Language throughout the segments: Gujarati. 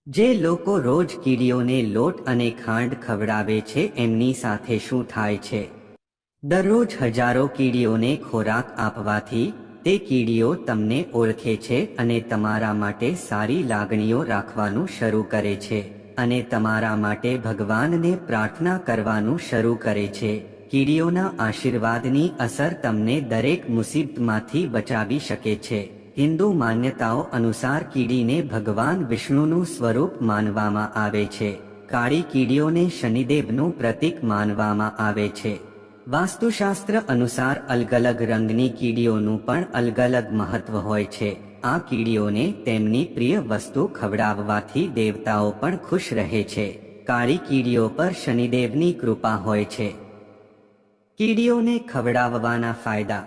જે લોકો રોજ કીડીઓને લોટ અને ખાંડ ખવડાવે છે એમની સાથે શું થાય છે? દરરોજ હજારો કીડીઓને ખોરાક આપવાથી તે કીડીઓ તમને ઓળખે છે અને તમારા માટે સારી લાગણીઓ રાખવાનું શરૂ કરે છે અને તમારા માટે ભગવાનને પ્રાર્થના કરવાનું શરૂ કરે છે. કીડીઓના આશીર્વાદની અસર તમને દરેક મુસીબતમાંથી બચાવી શકે છે. હિન્દુ માન્યતાઓ અનુસાર કીડીને ભગવાન વિષ્ણુનું સ્વરૂપ માનવામાં આવે છે. કાળી કીડીઓને શનિદેવનું પ્રતીક માનવામાં આવે છે. વાસ્તુશાસ્ત્ર અનુસાર અલગ અલગ રંગની કીડીઓનું પણ અલગ અલગ મહત્વ હોય છે. આ કીડીઓને તેમની પ્રિય વસ્તુ ખવડાવવાથી દેવતાઓ પણ ખુશ રહે છે. કાળી કીડીઓ પર શનિદેવની કૃપા હોય છે. કીડીઓને ખવડાવવાના ફાયદા.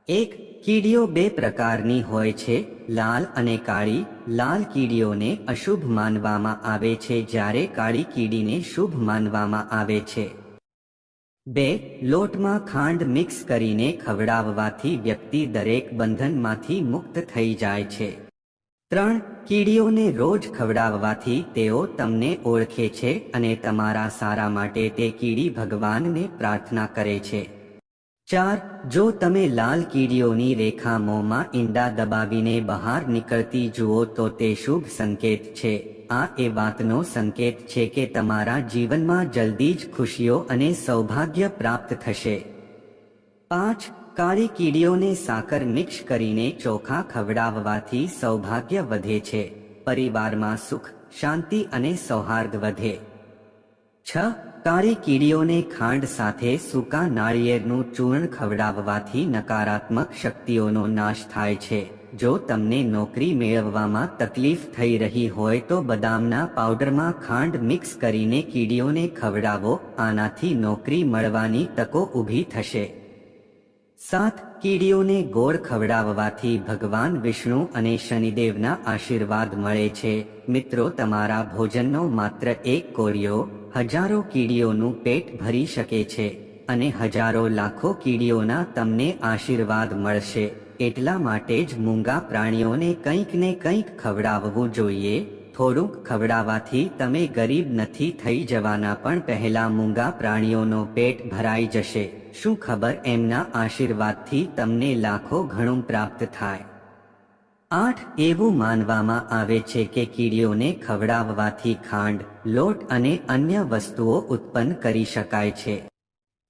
1. કીડીઓ બે પ્રકારની હોય છે, લાલ અને કાળી. લાલ કીડીઓને અશુભ માનવામાં આવે છે જ્યારે કાળી કીડીને શુભ માનવામાં આવે છે. 2. લોટમાં ખાંડ મિક્સ કરીને ખવડાવવાથી વ્યક્તિ દરેક બંધનમાંથી મુક્ત થઈ જાય છે. 3. કીડીઓને રોજ ખવડાવવાથી તેઓ તમને ઓળખે છે અને તમારા સારા માટે તે કીડી ભગવાનને પ્રાર્થના કરે છે. 4. જો તમે લાલ કીડીઓની રેખા મોંમાં ઈંડા દબાવીને બહાર નીકળતી જુઓ તો તે શુભ સંકેત છે. આ એ વાતનો સંકેત છે કે તમારા જીવનમાં જલ્દી જ ખુશીઓ અને સૌભાગ્ય પ્રાપ્ત થશે. 5. કાળી કીડીઓને સાકર મિક્સ કરીને ચોખા ખવડાવવાથી સૌભાગ્ય વધે છે. પરિવારમાં સુખ, શાંતિ અને સૌહાર્દ વધે. 6. કાળી કીડીઓને ખાંડ સાથે સૂકા નાળિયેરનું ચૂર્ણ ખવડાવવાથી નકારાત્મક શક્તિઓનો નાશ થાય છે. જો તમને નોકરી મેળવવામાં તકલીફ થઈ રહી હોય તો બદામના પાવડરમાં ખાંડ મિક્સ કરીને કીડીઓને ખવડાવો. આનાથી નોકરી મળવાની તકો ઊભી થશે. 7. કીડીઓને ગોળ ખવડાવવાથી ભગવાન વિષ્ણુ અને શનિદેવના આશીર્વાદ મળે છે. મિત્રો, તમારા ભોજનનો માત્ર એક કોળિયો હજારો કીડીઓનું પેટ ભરી શકે છે અને હજારો લાખો કીડીઓના તમને આશીર્વાદ મળશે. એટલા માટે જ મૂંગા પ્રાણીઓને કંઈક ને કંઈક ખવડાવવું જોઈએ. થોડુંક ખવડાવવાથી તમે ગરીબ નથી થઈ જવાના, પણ પહેલા મૂંગા પ્રાણીઓનો પેટ ભરાઈ જશે. શું ખબર એમના આશીર્વાદથી તમને લાખો ગણું પ્રાપ્ત થાય. 8. એવું માનવામાં આવે છે કે કીડીઓને ખવડાવવાથી ખાંડ, લોટ અને અન્ય વસ્તુઓ ઉત્પન્ન કરી શકાય છે.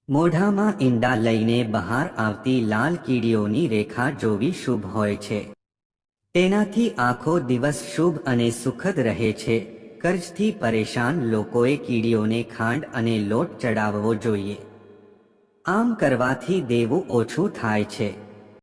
મોઢામાં ઈંડા લઈને બહાર આવતી લાલ કીડીઓની રેખા જોવી શુભ હોય છે. તેનાથી આખો દિવસ શુભ અને સુખદ રહે છે. કર્જથી પરેશાન લોકોએ કીડીઓને ખાંડ અને લોટ ચડાવવો જોઈએ. આમ કરવાથી દેવું ઓછું થાય છે.